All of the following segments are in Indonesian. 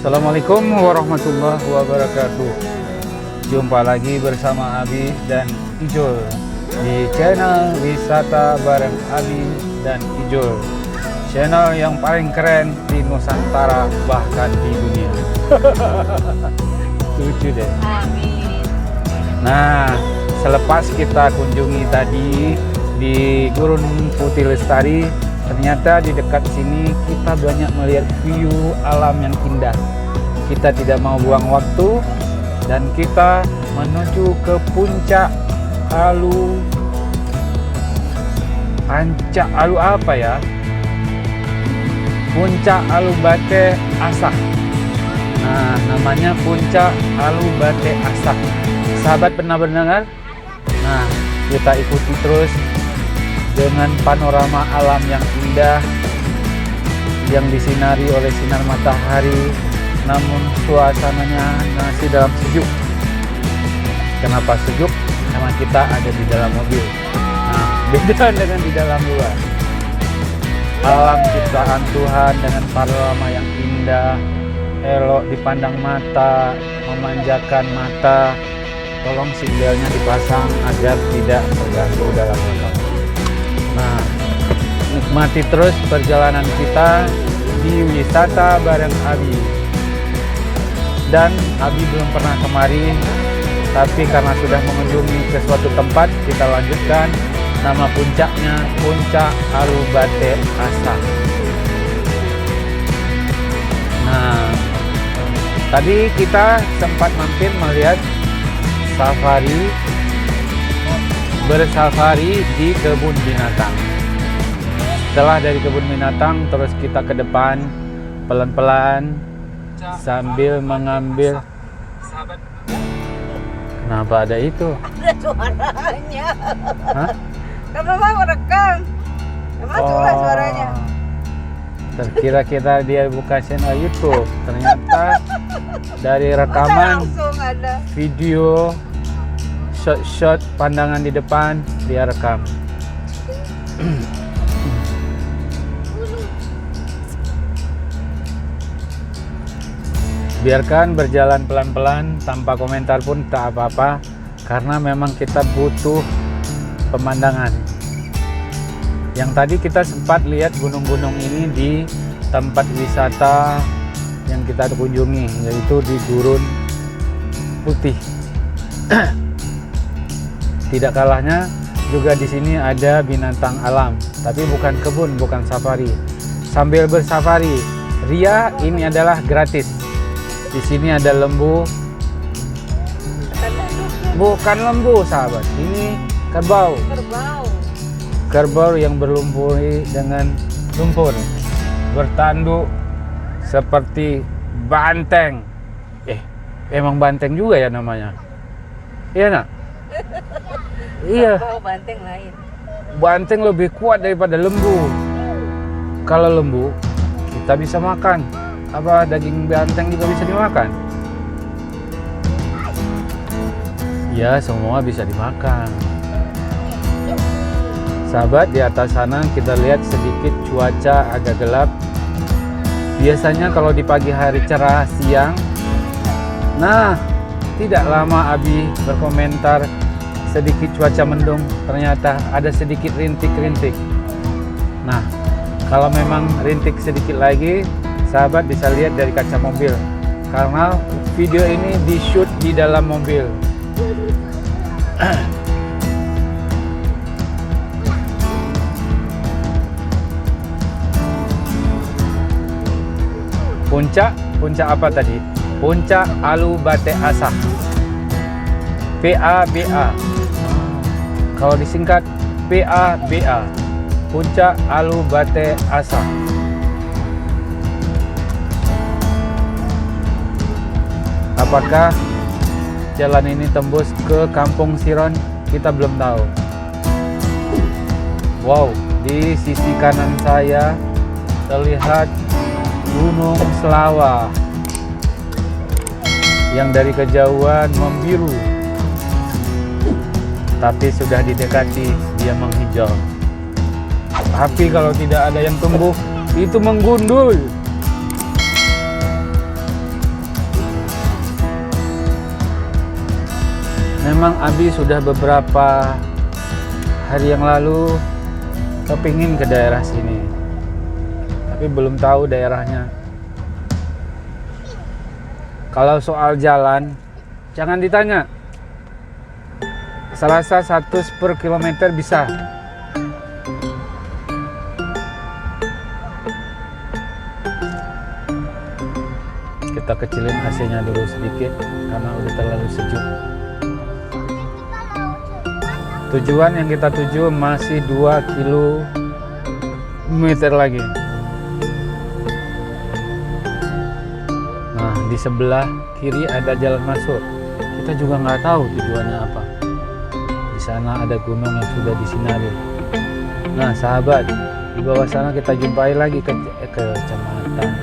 Assalamualaikum warahmatullahi wabarakatuh. Jumpa lagi bersama Abi dan Ijul di channel wisata bareng Abi dan Ijul, channel yang paling keren di Nusantara bahkan di dunia. Lucu deh. Amin. Nah, selepas kita kunjungi tadi di Gurun Putih Lestari, ternyata di dekat sini kita banyak melihat view alam yang indah. Kita tidak mau buang waktu dan kita menuju ke puncak Alu. Puncak Alu apa ya? Puncak Alu Bate Asah. Nah, namanya Puncak Alu Bate Asah. Sahabat pernah mendengar? Nah, kita ikuti terus dengan panorama alam yang indah yang disinari oleh sinar matahari, namun suasananya masih dalam sejuk. Kenapa sejuk? Karena kita ada di dalam mobil. Nah, beda dengan di dalam luar. Alam ciptaan Tuhan dengan panorama yang indah, elok dipandang mata, memanjakan mata. Tolong sindelnya dipasang agar tidak terganggu dalam motor. Nah, nikmati terus perjalanan kita di wisata bareng Abi. Dan Abi belum pernah kemari, tapi karena sudah mengunjungi ke suatu tempat, kita lanjutkan. Nama puncaknya Puncak Alu Bate Asah. Nah, tadi kita sempat mampir melihat bersafari di kebun binatang. Setelah dari kebun binatang, terus kita ke depan pelan-pelan sambil mengambil. Kenapa ada itu? Ada suaranya. Hah? Kan mama merekam. Mama suaranya. Terkira kita dia buka channel YouTube, ternyata dari rekaman Langsung ada. video shot pandangan di depan dia rekam. Biarkan berjalan pelan-pelan tanpa komentar pun tak apa-apa, karena memang kita butuh pemandangan. Yang tadi kita sempat lihat gunung-gunung ini di tempat wisata yang kita kunjungi, yaitu di Gurun Putih. Tidak kalahnya juga di sini ada binatang alam, tapi bukan kebun, bukan safari. Sambil bersafari, Ria ini adalah gratis. Di sini ada lembu. Bukan lembu, sahabat. Ini kerbau. Kerbau yang berlumpuri dengan lumpur. Bertanduk seperti banteng. Emang banteng juga ya namanya? Iya, nak? Iya. Banteng lain. Banteng lebih kuat daripada lembu. Kalau lembu kita bisa makan. Apa daging banteng juga bisa dimakan? Ya, semua bisa dimakan. Sahabat, di atas sana kita lihat sedikit cuaca agak gelap. Biasanya kalau di pagi hari cerah, siang. Nah, tidak lama Abi berkomentar sedikit cuaca mendung, ternyata ada sedikit rintik-rintik. Nah, kalau memang rintik sedikit lagi, sahabat bisa lihat dari kaca mobil, karena video ini di shoot di dalam mobil. Puncak apa tadi? Puncak Alu Bate Asah. PABA. Kalau disingkat PABA. Puncak Alu Bate Asah. Apakah jalan ini tembus ke Kampung Siron? Kita belum tahu. Wow, di sisi kanan saya terlihat Gunung Selawa yang dari kejauhan membiru, tapi sudah didekati dia menghijau. Tapi kalau tidak ada yang tumbuh, itu menggundul. Memang Abi sudah beberapa hari yang lalu kepingin ke daerah sini, tapi belum tahu daerahnya. Kalau soal jalan, jangan ditanya. Selasa 100 per kilometer bisa. Kita kecilin AC-nya dulu sedikit karena udah terlalu sejuk. Tujuan yang kita tuju masih 2 kilometer lagi. Nah, di sebelah kiri ada jalan masuk. Kita juga nggak tahu tujuannya apa. Di sana ada gunung yang sudah disinari. Nah, sahabat, di bawah sana kita jumpai lagi kecamatan.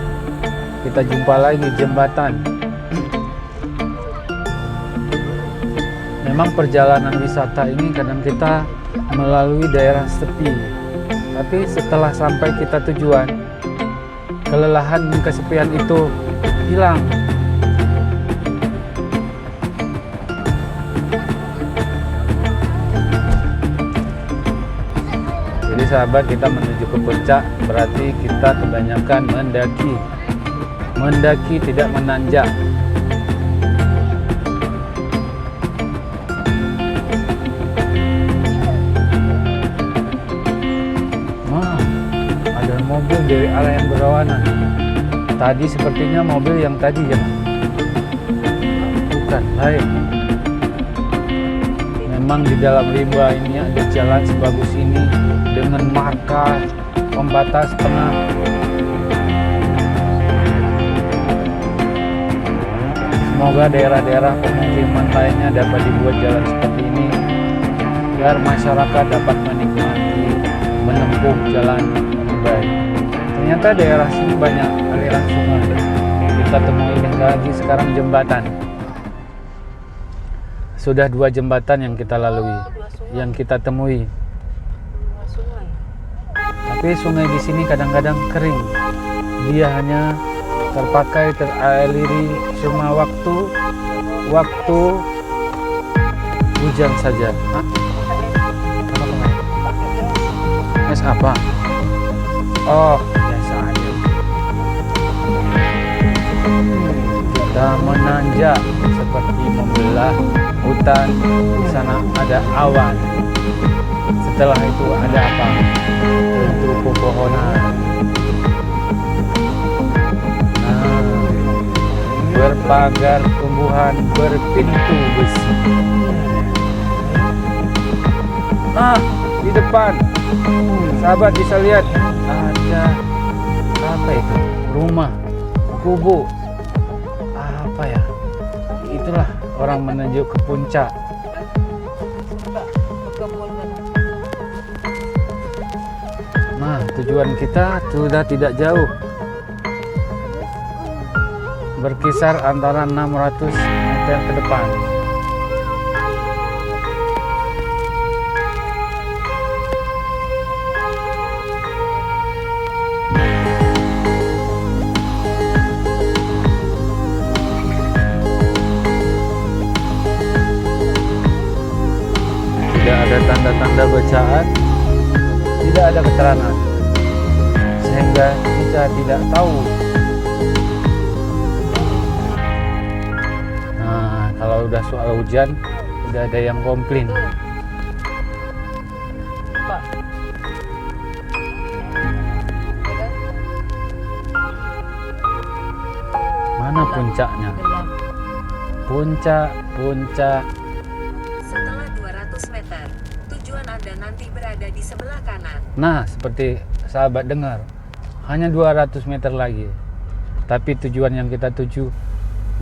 Kita jumpa lagi jembatan. Memang perjalanan wisata ini kadang kita melalui daerah sepi, tapi setelah sampai kita tujuan, kelelahan dan kesepian itu hilang. Jadi sahabat, kita menuju ke puncak berarti kita kebanyakan mendaki. Mendaki tidak menanjak. Ada mobil dari arah yang berlawanan. Tadi sepertinya mobil yang tadi ya. Bukan, lain. Memang di dalam rimba ini ada jalan sebagus ini dengan marka pembatas tengah. Semoga daerah-daerah pemukiman lainnya dapat dibuat jalan seperti ini biar masyarakat dapat menikmati menempuh jalan dengan baik. Ternyata daerah sini banyak aliran sungai. Kita temui lagi sekarang jembatan. Sudah 2 jembatan yang kita lalui, yang kita temui. Tapi sungai di sini kadang-kadang kering. Dia hanya terpakai teraliri cuma waktu hujan saja. Hah? Mas apa? Oh, biasa aja. Kita menanjak seperti membelah hutan. Di sana ada awan. Setelah itu ada apa? Tentu pepohonan. Berpagar tumbuhan berpintu besi. Di depan sahabat bisa lihat ada apa itu? Rumah, kubu, apa ya? Itulah orang menuju ke puncak. Nah, tujuan kita sudah tidak jauh. Berkisar antara 600 meter ke depan. Tidak ada tanda-tanda bacaan, tidak ada keterangan, sehingga kita tidak tahu. Kalau udah soal hujan, udah ada yang komplain. Mana puncaknya? Puncak. Setelah 200 meter, tujuan Anda nanti berada di sebelah kanan. Nah, seperti sahabat dengar, hanya 200 meter lagi. Tapi tujuan yang kita tuju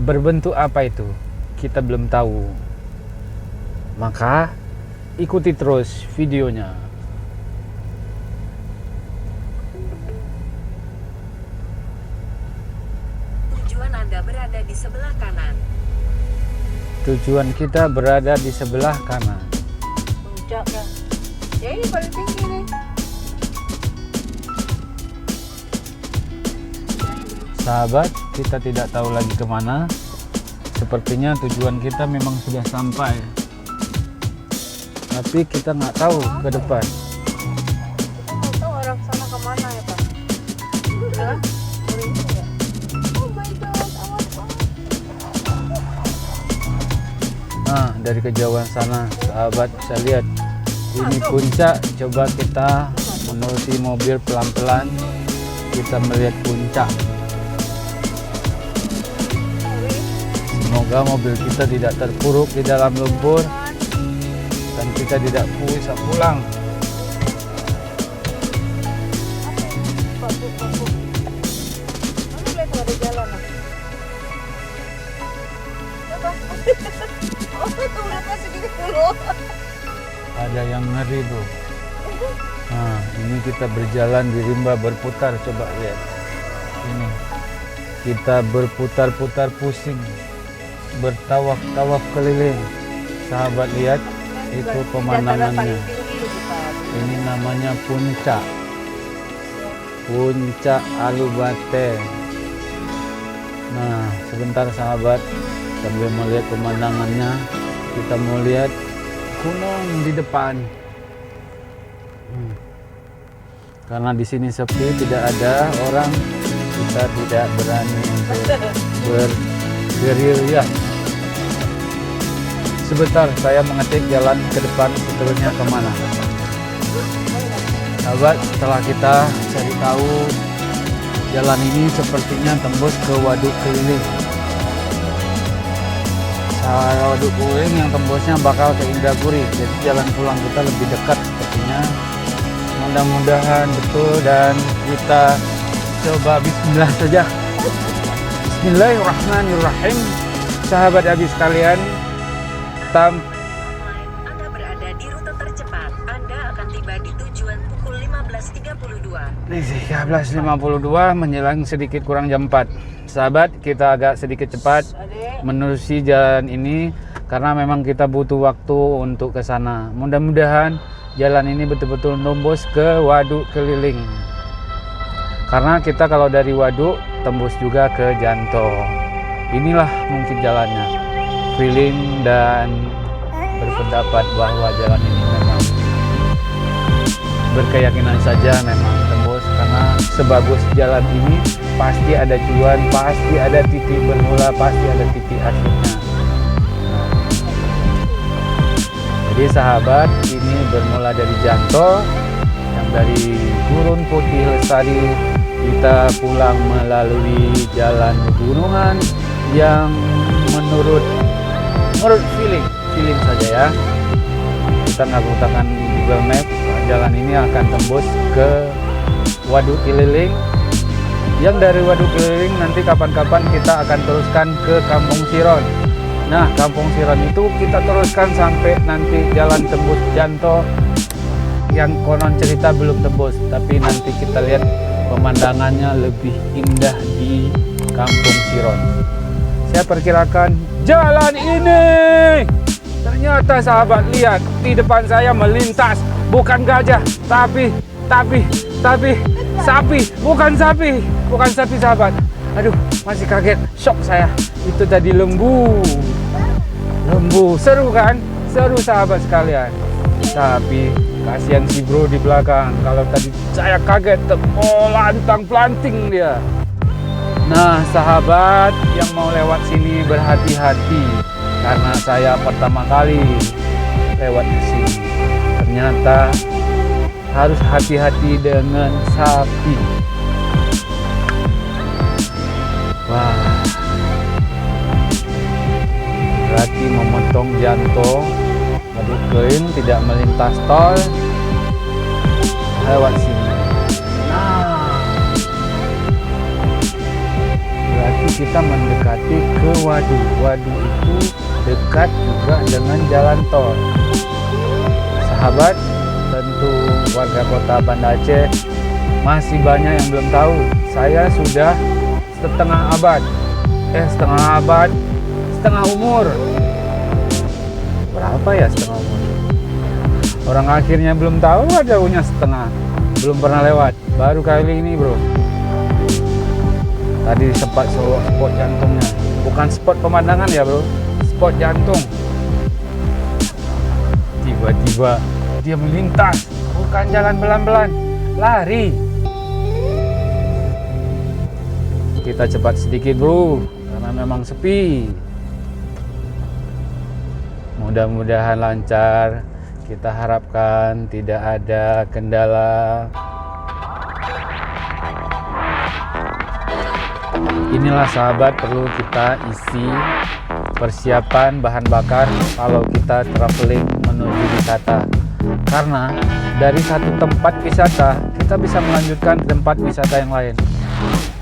berbentuk apa itu? Kita belum tahu. Maka ikuti terus videonya. Tujuan Anda berada di sebelah kanan. Tujuan kita berada di sebelah kanan. Puncak kan? Ya ini paling tinggi nih. Sahabat, kita tidak tahu lagi kemana. Sepertinya tujuan kita memang sudah sampai. tapi kita nggak tahu ke depan. Kita nggak tahu arah sana kemana ya Pak. Ya, merinding ya. Oh my god, awas Pak. Nah, dari kejauhan sana, sahabat bisa lihat. Ini puncak. Coba kita menuruti mobil pelan-pelan. Kita melihat puncak. Semoga mobil kita tidak terpuruk di dalam lumpur dan kita tidak bisa pulang. Bagus. Mana lihat ada jalan ah? Apa? Oh, tuh lihatnya segini dulu. Ada yang ngeri bro. Nah, ini kita berjalan di rimba berputar. Coba lihat. Ini kita berputar-putar pusing, bertawaf-tawaf keliling. Sahabat lihat, itu pemandangannya. Ini namanya puncak. Puncak Alubate. Nah, sebentar sahabat, sambil melihat pemandangannya, kita mau lihat gunung di depan. Karena di sini sepi, tidak ada orang, kita tidak berani untuk bergerilya. Sebentar, saya mengetik jalan ke depan, seterusnya kemana. Sahabat, setelah kita cari tahu, jalan ini sepertinya tembus ke Waduk Keliling. Waduk Keliling yang tembusnya bakal ke Indrapuri, jadi jalan pulang kita lebih dekat sepertinya. Mudah-mudahan betul, dan kita coba bismillah saja. Bismillahirrahmanirrahim. Sahabat Abi sekalian, Anda berada di rute tercepat. Anda akan tiba di tujuan pukul 15.32. Ini 13.52 menjelang sedikit kurang jam 4. Sahabat, kita agak sedikit cepat menerusi jalan ini karena memang kita butuh waktu untuk ke sana. Mudah-mudahan jalan ini betul-betul nembus ke Waduk Keliling. Karena kita kalau dari Waduk tembus juga ke Janto. Inilah mungkin jalannya. Feeling dan berpendapat bahwa jalan ini memang berkeyakinan saja memang tembus, karena sebagus jalan ini pasti ada tujuan, pasti ada titik bermula, pasti ada titik akhirnya. Jadi sahabat, ini bermula dari Janto, yang dari Gurun Putih Lestari kita pulang melalui jalan pegunungan yang menurut feeling saja ya. Kita nggak menggunakan Google Map, jalan ini akan tembus ke Waduk Keliling. Yang dari Waduk Keliling nanti kapan-kapan kita akan teruskan ke Kampung Siron. Nah, Kampung Siron itu kita teruskan sampai nanti jalan tembus Janto, yang konon cerita belum tembus, tapi nanti kita lihat pemandangannya lebih indah di Kampung Siron. Saya perkirakan jalan ini, ternyata sahabat lihat di depan saya melintas bukan gajah, tapi sapi, bukan sapi sahabat. Aduh, masih kaget, shock saya. Itu tadi lembu, seru kan? Seru sahabat sekalian. Tapi kasihan si bro di belakang. Kalau tadi saya kaget, lantang pelanting dia. Nah sahabat yang mau lewat sini berhati-hati, karena saya pertama kali lewat di sini. Ternyata harus hati-hati dengan sapi. Wah, berarti memotong Janto, Waduk Keliling, tidak melintas tol, lewat sini. Berarti kita mendekati ke waduk. Waduk itu dekat juga dengan jalan tol. Sahabat, tentu warga kota Banda Aceh masih banyak yang belum tahu. Saya sudah setengah umur. Berapa ya setengah umur? Orang akhirnya belum tahu, ada punya setengah. Belum pernah lewat, baru kali ini bro. Tadi sempat spot jantungnya, bukan spot pemandangan ya bro, spot jantung. Tiba-tiba dia melintas, bukan jalan pelan-pelan, lari. Kita cepat sedikit bro, karena memang sepi. Mudah-mudahan lancar. Kita harapkan tidak ada kendala. Inilah sahabat, perlu kita isi persiapan bahan bakar kalau kita traveling menuju wisata. Karena dari satu tempat wisata kita bisa melanjutkan ke tempat wisata yang lain.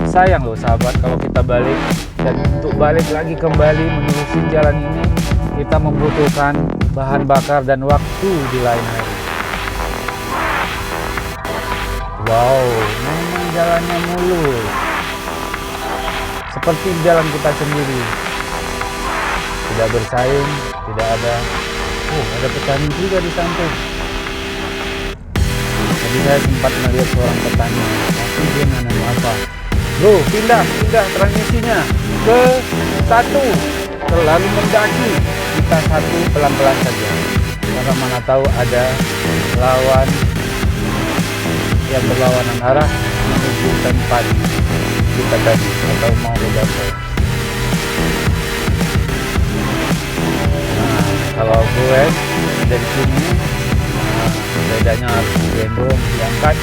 Sayang loh sahabat kalau kita balik, dan untuk balik lagi kembali menelusuri jalan ini kita membutuhkan bahan bakar dan waktu di lain hari. Wow, memang jalannya mulus seperti jalan kita sendiri, tidak bersaing, tidak ada. Oh, ada petani juga di samping. Jadi saya sempat melihat seorang petani, tapi dia nanam apa? Bro, pindah transmisinya ke 1, terlalu mendaki. Kita 1 pelan-pelan saja, karena mana tahu ada lawan yang berlawanan arah menuju tempat kita tadi, atau mau ke Dapur. Nah, kalau gue dari sini, bedanya harus digendong, diangkat.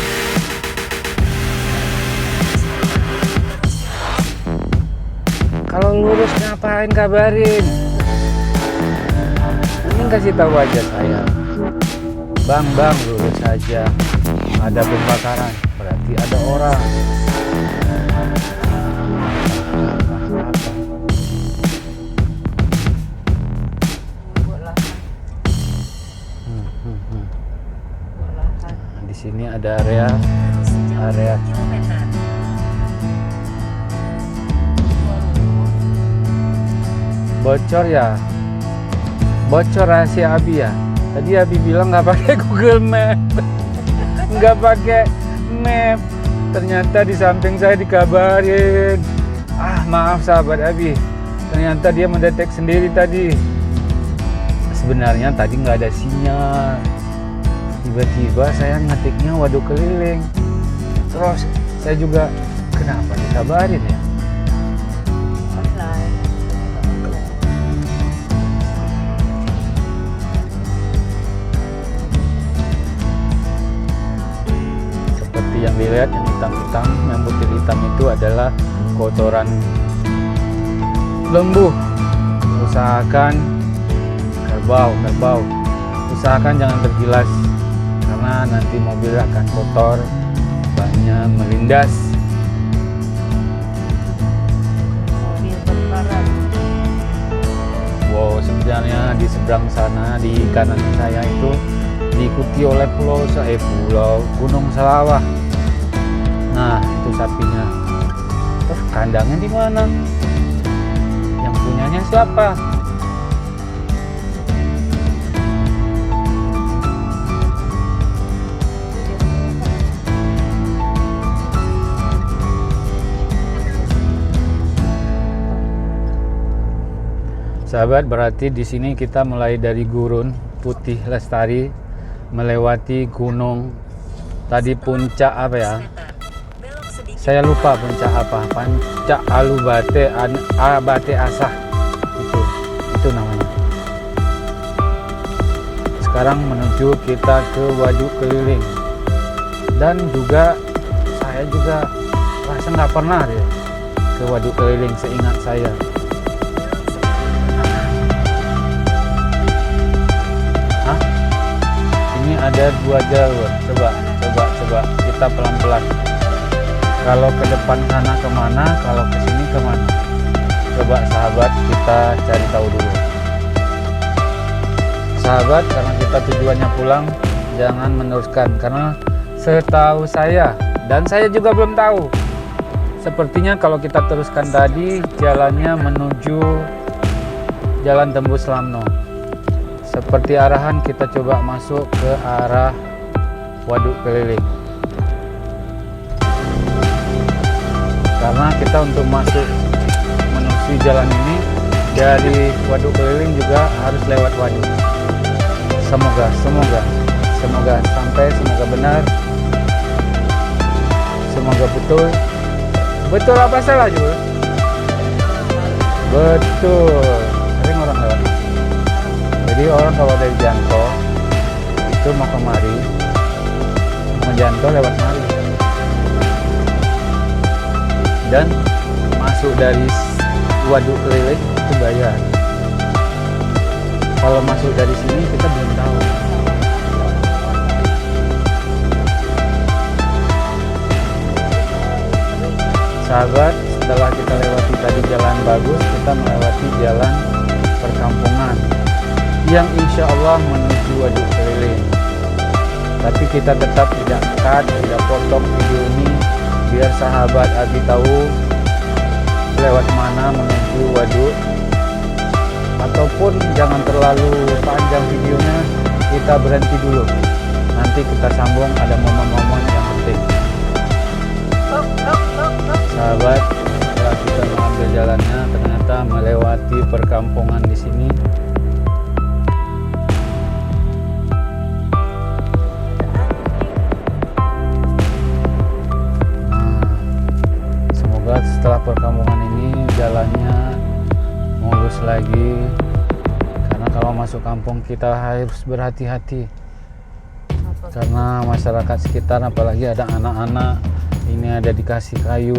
Kalau lurus ngapain kabarin? Ini kasih tahu aja saya. Bang, lurus saja. Ada pembakaran, berarti ada orang. Di sini ada area bocor ya, bocor rahasia Abi ya. Tadi Abi bilang nggak pakai Google Map, nggak pakai map. Ternyata di samping saya dikabarin. Maaf sahabat Abi, ternyata dia mendetek sendiri tadi. Sebenarnya tadi nggak ada sinyal. Tiba-tiba saya ngetiknya waduk keliling. Terus saya juga, kenapa dikabarin ya? Seperti yang dilihat, yang hitam-hitam, yang putih hitam itu adalah kotoran lembu. Usahakan kerbau, usahakan jangan tergilas, karena nanti mobil akan kotor, bannya melindas. Wow, sebenarnya di seberang sana, di kanan saya itu diikuti oleh pulau Gunung Selawah. Nah, itu sapinya. Terus kandangnya di mana? Yang punyanya siapa? Sahabat, berarti di sini kita mulai dari Gurun Putih Lestari, melewati gunung tadi, puncak apa ya? Saya lupa puncak apa. Puncak Alubate, Abate Asah. Itu namanya. Sekarang menuju kita ke Waduk Keliling. Dan juga saya juga rasa nggak pernah deh ke Waduk Keliling seingat saya. Ini ada 2 jalur. Coba kita pelan-pelan. Kalau ke depan sana kemana, kalau ke sini kemana? Coba sahabat, kita cari tahu dulu. Sahabat, karena kita tujuannya pulang, jangan meneruskan, karena setahu saya, dan saya juga belum tahu, sepertinya kalau kita teruskan tadi, jalannya menuju Jalan Tembus Lamno. Seperti arahan, kita coba masuk ke arah Waduk Keliling. Karena kita untuk masuk menuju jalan ini dari Waduk Keliling juga harus lewat waduk. Semoga sampai, semoga benar, semoga betul. Betul apa salah juga? Betul. Sering orang lewat. Jadi orang kalau dari Janto itu mau kemari, mau Janto lewat mari. Dan masuk dari Waduk Keliling itu bayar. Kalau masuk dari sini kita belum tahu. Sahabat, setelah kita lewati tadi jalan bagus, kita melewati jalan perkampungan yang insya Allah menuju Waduk Keliling. Tapi kita tetap tidak cut, tidak potong video ini biar sahabat Abi tahu lewat mana menuju waduk, ataupun jangan terlalu panjang videonya, kita berhenti dulu, nanti kita sambung, ada momen-momen yang penting. Sahabat, setelah kita mengambil jalannya ternyata melewati perkampungan di sini. Setelah perkampungan ini jalannya mulus lagi, karena kalau masuk kampung kita harus berhati-hati karena masyarakat sekitar, apalagi ada anak-anak, ini ada dikasih kayu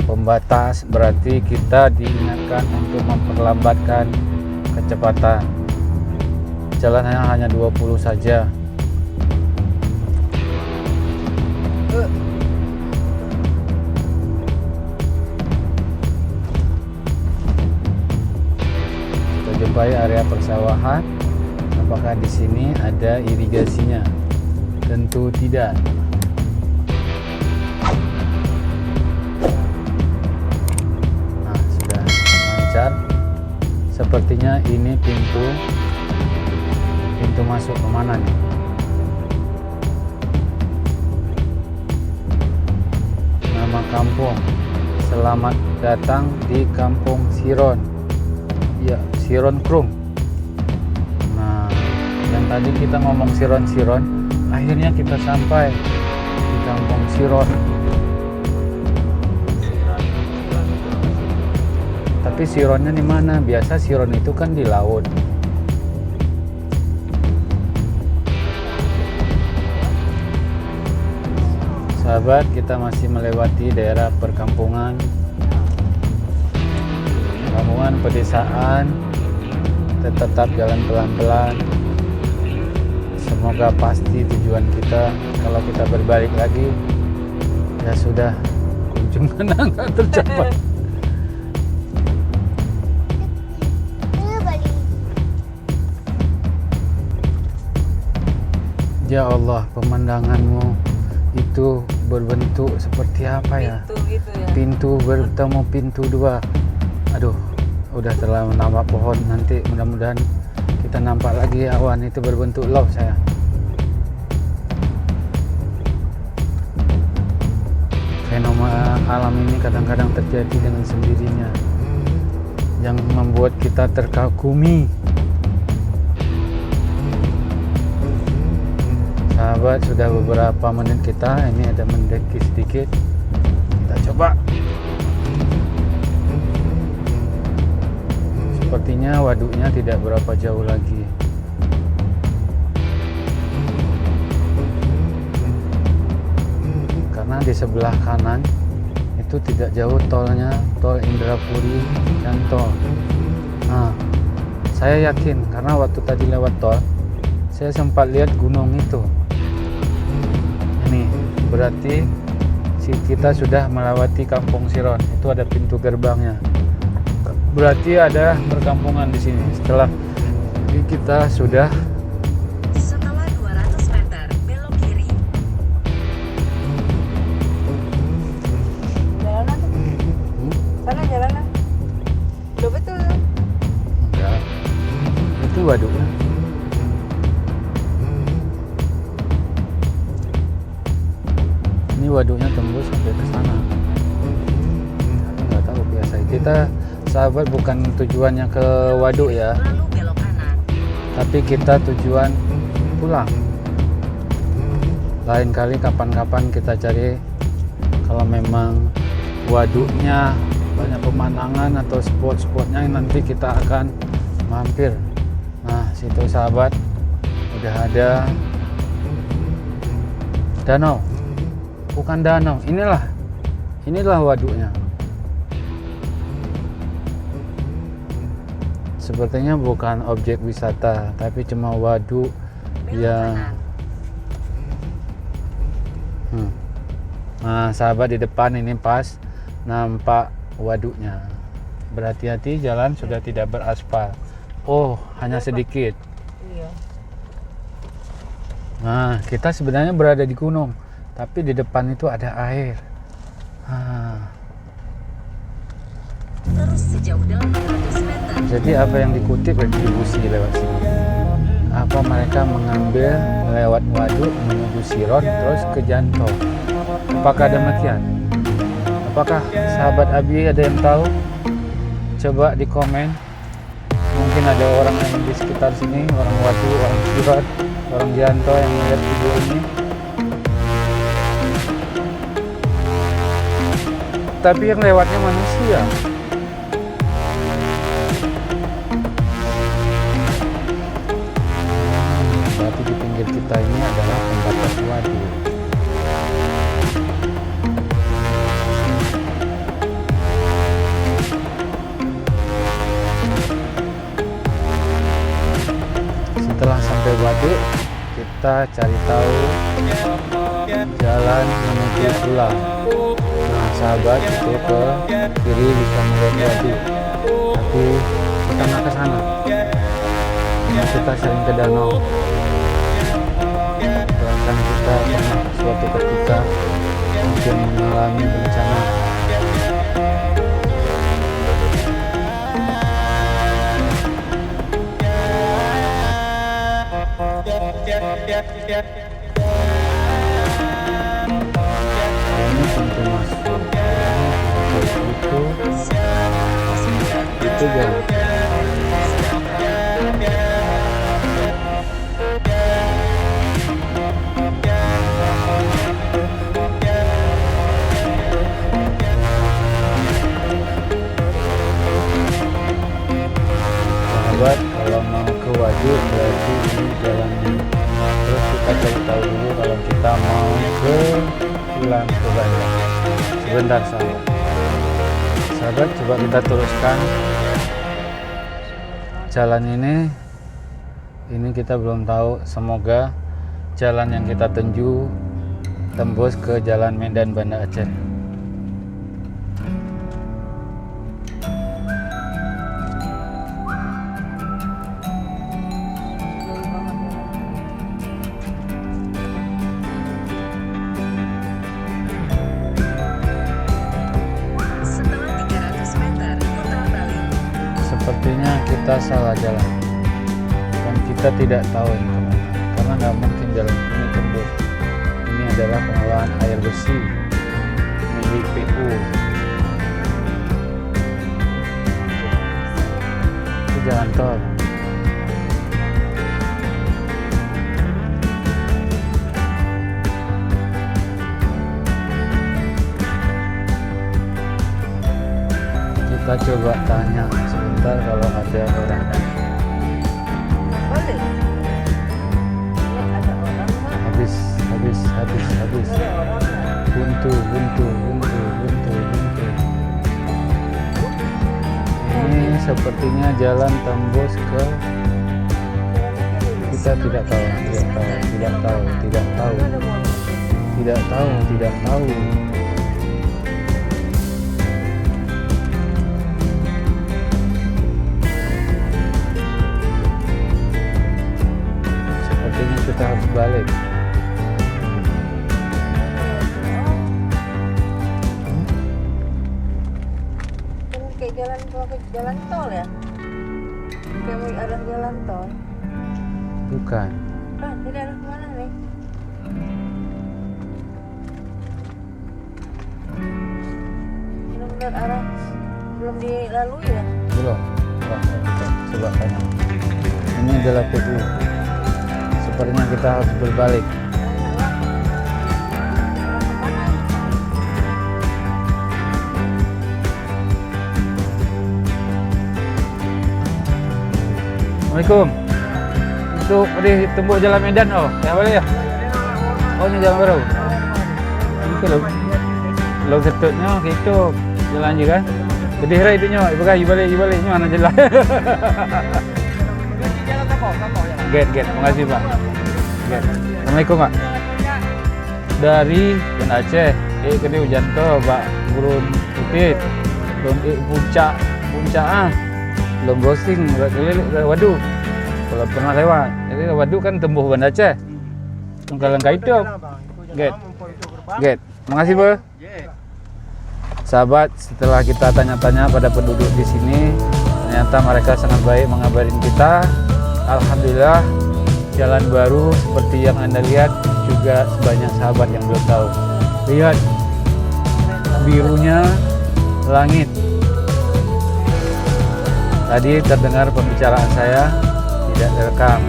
pembatas, berarti kita diingatkan untuk memperlambatkan kecepatan. Jalannya hanya 20 saja. Jumpai area persawahan. Apakah di sini ada irigasinya? Tentu tidak. Nah, sudah lancar. Sepertinya ini pintu masuk kemana nih? Nama kampung. Selamat datang di Kampung Siron. Ya, Siron Krum. Nah, yang tadi kita ngomong Siron, akhirnya kita sampai di Kampung Siron. Tapi Sironnya di mana? Biasa Siron itu kan di laut. Sahabat, kita masih melewati daerah perkampungan. Pedesaan, tetap jalan pelan-pelan. Semoga pasti tujuan kita. Kalau kita berbalik lagi, ya sudah, ujung mana nggak tercapai. Ya Allah, pemandanganmu itu berbentuk seperti apa ya? Pintu bertemu pintu dua. Aduh, udah terlalu nampak pohon, nanti mudah-mudahan kita nampak lagi awan itu berbentuk love saya. Fenomena alam ini kadang-kadang terjadi dengan sendirinya yang membuat kita terkagumi. Sahabat, sudah beberapa menit kita, ini ada mendaki sedikit, kita coba. Sepertinya waduknya tidak berapa jauh lagi. Karena di sebelah kanan itu tidak jauh tolnya, tol Indrapuri dan tol. Nah, saya yakin karena waktu tadi lewat tol, saya sempat lihat gunung itu. Ini berarti kita sudah melewati Kampung Siron. Itu ada pintu gerbangnya. Berarti ada perkampungan di sini. Setelah kita sudah setelah 200 meter belok kiri. Jalanan tuh. Sana jalanan. Udah betul. enggak, itu waduknya. Ini waduknya tembus sampai ke sana. Aku nggak tahu, biasa kita sahabat bukan tujuannya ke waduk ya. Lalu belok kanan. tapi kita tujuan pulang. Lain kali kapan-kapan kita cari, kalau memang waduknya banyak pemandangan atau spot-spotnya, nanti kita akan mampir. Nah, situ sahabat udah ada danau, bukan danau, inilah waduknya. Sepertinya bukan objek wisata, tapi cuma waduk yang Nah, sahabat, di depan ini pas nampak waduknya. Berhati-hati, jalan sudah tidak beraspal. Oh, hanya sedikit. Iya. Nah, kita sebenarnya berada di gunung, tapi di depan itu ada air. Terus sejauh 800 meter. Jadi apa yang dikutip retribusi lewat sini? Apa mereka mengambil lewat waduk menuju Siron terus ke Janto? Apakah demikian? Apakah sahabat Abi ada yang tahu? Coba di komen. Mungkin ada orang yang di sekitar sini, orang waduk, orang Siron, orang Janto yang melihat video ini. Tapi yang lewatnya manusia. Berarti di pinggir kita ini adalah pembatas waduk. Setelah sampai waduk, kita cari tahu jalan menuju pulang. Nah, sahabat, itu ke kiri bisa melihat waduk, tapi kita nggak ke sana. Nah, kita sering ke danau. Bahkan kita pernah suatu ketika mungkin mengalami bencana. Ini pintu masuk. Itu jalan. Sahabat, kalau mau ke waduk berarti ini jalannya. Terus kita cari tahu dulu kalau kita mau ke pulang ke Bandar. Sebentar sahabat. Sahabat, coba kita teruskan jalan ini. Ini kita belum tahu. Semoga jalan yang kita tuju tembus ke Jalan Medan Banda Aceh. Setelah 300 meter, putar balik. Sepertinya kita salah jalan dan kita tidak tahu ini kemana, karena nggak mungkin jalan ini tembus. Ini adalah pengolahan air bersih milik PU. Itu jalan tol. Kita coba tanya sebentar kalau ada orang. Boleh. Ini ada orang nggak? Habis. Ada orang nggak? Buntu. Ini sepertinya jalan tembus ke, kita tidak tahu. Ada motor. Sepertinya kita harus balik. Ini kayak jalan tol ya? Kayak mau arah jalan tol. Bukan. Tidak arah kemana nih? Benar-benar arah belum dilalui ya? Belum. Coba tanya. Ini adalah PU. Sepertinya kita harus berbalik. Assalamualaikum. Itu tembok jalan Medan ya boleh ya? Oh ini jalan baru. Itu lo ketutnya gitu jalan je kan. Gede rai itu nyo, ibu balik nyo ana jalan. Get. Makasih Pak. Get. Assalamualaikum Pak. Dari Banda Aceh, kene hujan to, Pak. Gurun Putih. Puncak belum browsing waduh kalau pernah lewat jadi waduh kan tembuh Banda Aceh tunggalan hidup get makasih Pak. Sahabat, setelah kita tanya-tanya pada penduduk di sini, ternyata mereka sangat baik mengabarin kita. Alhamdulillah, jalan baru seperti yang Anda lihat juga sebanyak sahabat yang belum tahu. Lihat birunya langit. Tadi terdengar pembicaraan saya tidak terekam.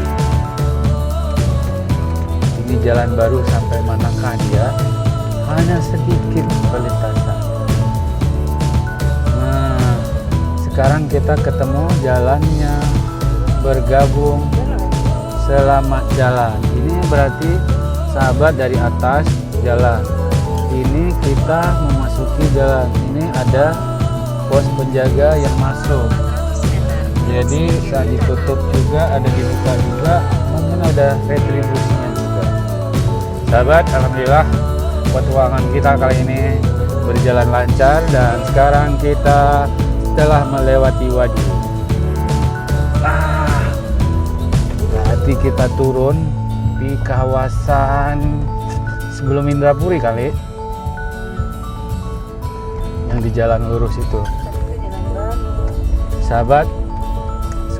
Ini jalan baru sampai manakah dia? Hanya sedikit perlintasan. Nah, sekarang kita ketemu jalannya bergabung. Selamat jalan. Ini berarti sahabat dari atas jalan. Ini kita memasuki jalan. Ini ada pos penjaga yang masuk. Jadi saat ditutup juga ada dibuka juga, mungkin ada retribusinya juga. Sahabat, alhamdulillah petualangan kita kali ini berjalan lancar dan sekarang kita telah melewati waduk. Berarti kita turun di kawasan sebelum Indrapuri kali, yang di jalan lurus itu. Sahabat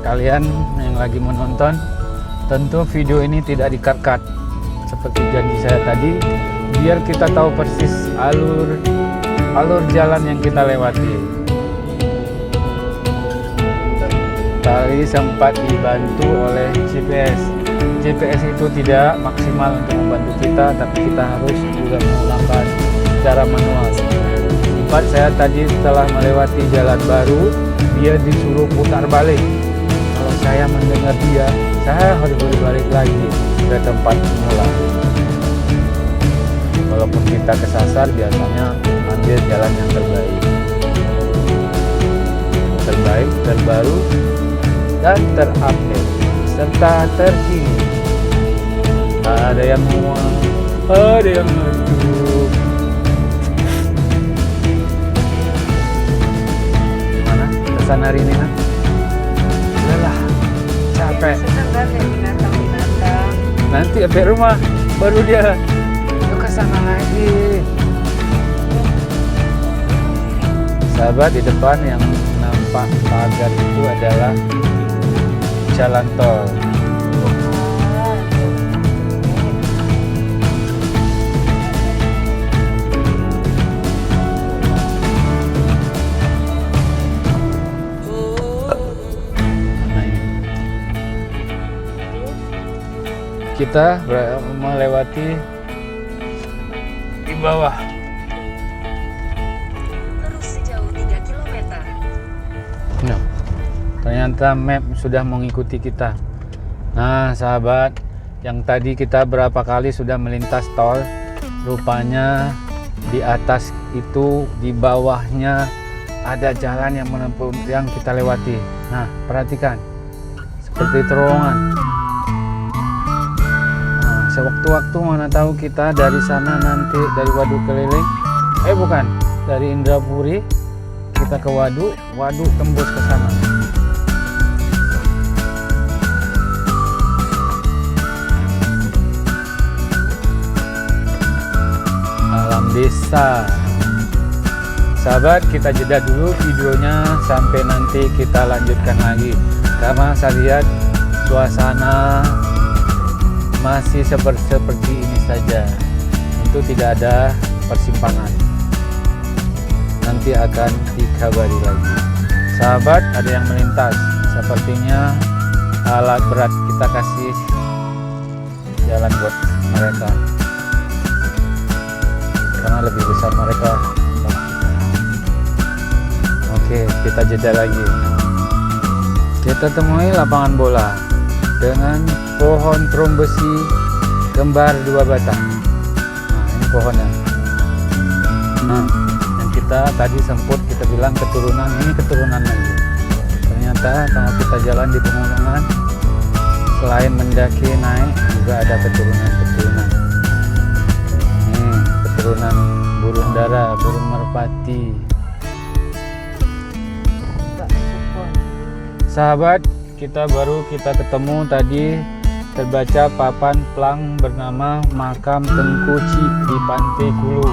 kalian yang lagi menonton, tentu video ini tidak di-cut seperti janji saya tadi, biar kita tahu persis alur jalan yang kita lewati. Tadi sempat dibantu oleh GPS. GPS itu tidak maksimal untuk membantu kita, tapi kita harus juga menggunakan secara manual. Sempat saya tadi setelah melewati jalan baru, dia disuruh putar balik. Saya mendengar dia, saya harus berbalik lagi ke tempat semula. Walaupun kita kesasar, biasanya ambil jalan yang terbaik, terbaru, dan terupdate, serta terkini. Ada yang mual, ada yang ngantuk. Gimana kesan hari ini, Nak? Lelah, capek. Senang kan lihat binatang-binatang. Nanti sampai rumah baru dia ke sana lagi. Sahabat, di depan yang nampak pagar itu adalah jalan tol. Kita melewati di bawah. Terus sejauh 3 km. Nah, ternyata map sudah mengikuti kita. Nah, sahabat, yang tadi kita berapa kali sudah melintas tol, rupanya di atas itu, di bawahnya ada jalan yang kita lewati. Nah, perhatikan, seperti terowongan. Sewaktu-waktu mana tahu kita dari sana nanti dari Waduk Keliling, bukan, dari Indrapuri kita ke Waduk tembus ke sana. Alam desa. Sahabat, kita jeda dulu videonya sampai nanti kita lanjutkan lagi, karena saya lihat suasana masih seperti ini saja, tentu tidak ada persimpangan. Nanti akan dikabari lagi. Sahabat, ada yang melintas, sepertinya alat berat, kita kasih jalan buat mereka karena lebih besar mereka. Oke, kita jeda lagi. Kita temui lapangan bola dengan pohon trombesi kembar 2 batang. Nah, ini pohonnya. Nah, yang kita tadi sempat kita bilang keturunan, ini keturunan lagi. Ternyata kalau kita jalan di pegunungan, selain mendaki naik juga ada keturunan-keturunan. Ini keturunan burung dara, burung merpati. Sahabat, kita ketemu tadi terbaca papan plang bernama Makam Tengku Ci di Pantai Kulu,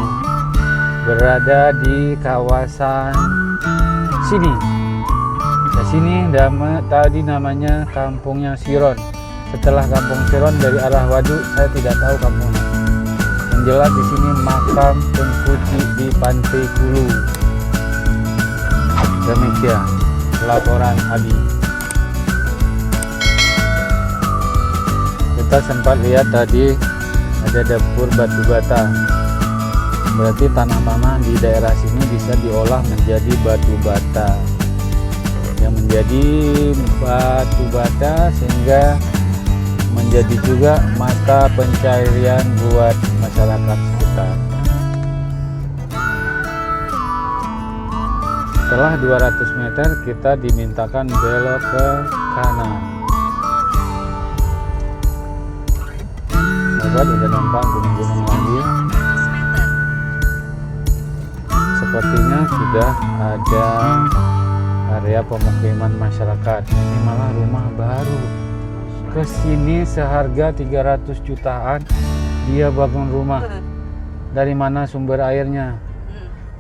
berada di kawasan sini. Di sini tadi namanya kampungnya Siron. Setelah kampung Siron dari arah Waduk, saya tidak tahu kampungnya. Yang jelas di sini Makam Tengku Ci di Pantai Kulu. Demikian laporan Abi. Kita sempat lihat tadi ada dapur batu bata. Berarti tanah-tanah di daerah sini bisa diolah menjadi batu bata. Yang menjadi batu bata sehingga menjadi juga mata pencaharian buat masyarakat sekitar. Setelah 200 meter kita dimintakan belok ke kanan. Sahabat, udah nampak gunung-gunung lagi. Sepertinya sudah ada area pemukiman masyarakat. Ini malah rumah baru. Kesini seharga 300 jutaan dia bangun rumah. Dari mana sumber airnya?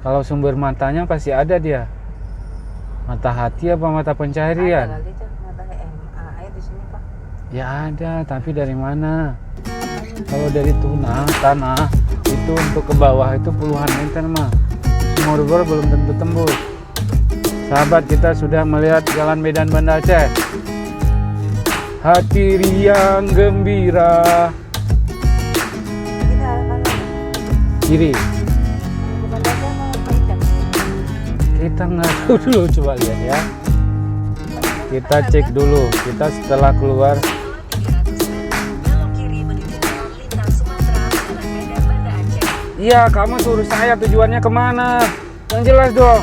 Kalau sumber matanya pasti ada dia. Mata hati apa mata pencaharian? Ada kali tuh mata air di sini, Pak. Ya ada, tapi dari mana? Kalau dari tanah itu untuk ke bawah itu puluhan meter mah. Sumur bor belum tentu tembus. Sahabat, kita sudah melihat jalan Medan Banda Aceh. Hati riang gembira. Kita arah kanan. Kiri. Bukan aja mau Paikan. Kita nggak tahu dulu, coba lihat ya. Kita cek dulu. Kita setelah keluar. Belok kiri menuju jalan lintas Sumatera, jalan Medan Banda Aceh. Iya, kamu suruh saya tujuannya kemana? Yang jelas dong.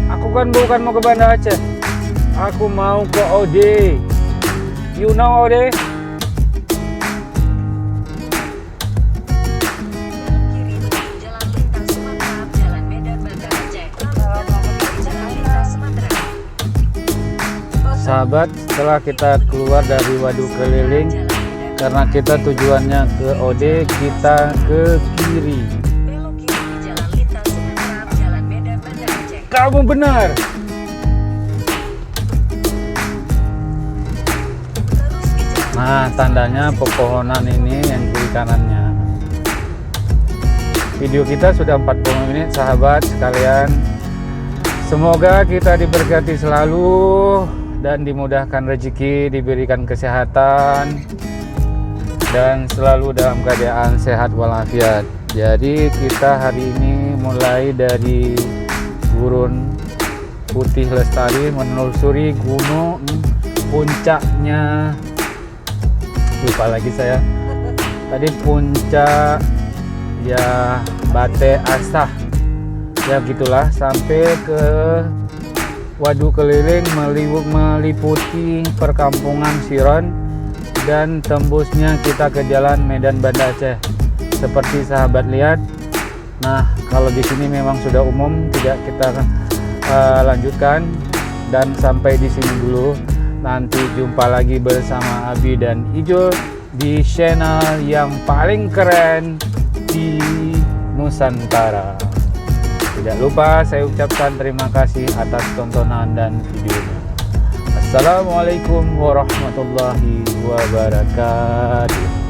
Aku kan bukan mau ke Banda Aceh. Aku mau ke Ode. You know Ode? Belok kiri menuju jalan lintas Sumatera, jalan Medan Banda Aceh. Jalan lintas Sumatera. Sahabat, setelah kita keluar dari waduk keliling, karena kita tujuannya ke Ode, kita ke kiri. Belok kiri di jalan lintas Sumatera, jalan Medan Banda Aceh. Kamu benar. Terus di jalan Nah, tandanya pepohonan ini yang kiri kanannya. Video kita sudah 40 menit, sahabat sekalian. Semoga kita diberkati selalu dan dimudahkan rezeki, diberikan kesehatan, dan selalu dalam keadaan sehat walafiat. Jadi kita hari ini mulai dari Gurun Putih Lestari menelusuri gunung puncaknya. Lupa lagi saya. Tadi puncak ya Bate Asah. Ya gitulah, sampai ke waduk keliling meliputi perkampungan Siron dan tembusnya kita ke jalan Medan Banda Aceh. Seperti sahabat lihat. Nah, kalau di sini memang sudah umum, tidak kita lanjutkan dan sampai di sini dulu. Nanti jumpa lagi bersama Abi dan Ijo di channel yang paling keren di Nusantara. Tidak lupa saya ucapkan terima kasih atas tontonan dan videonya. Assalamualaikum warahmatullahi wabarakatuh.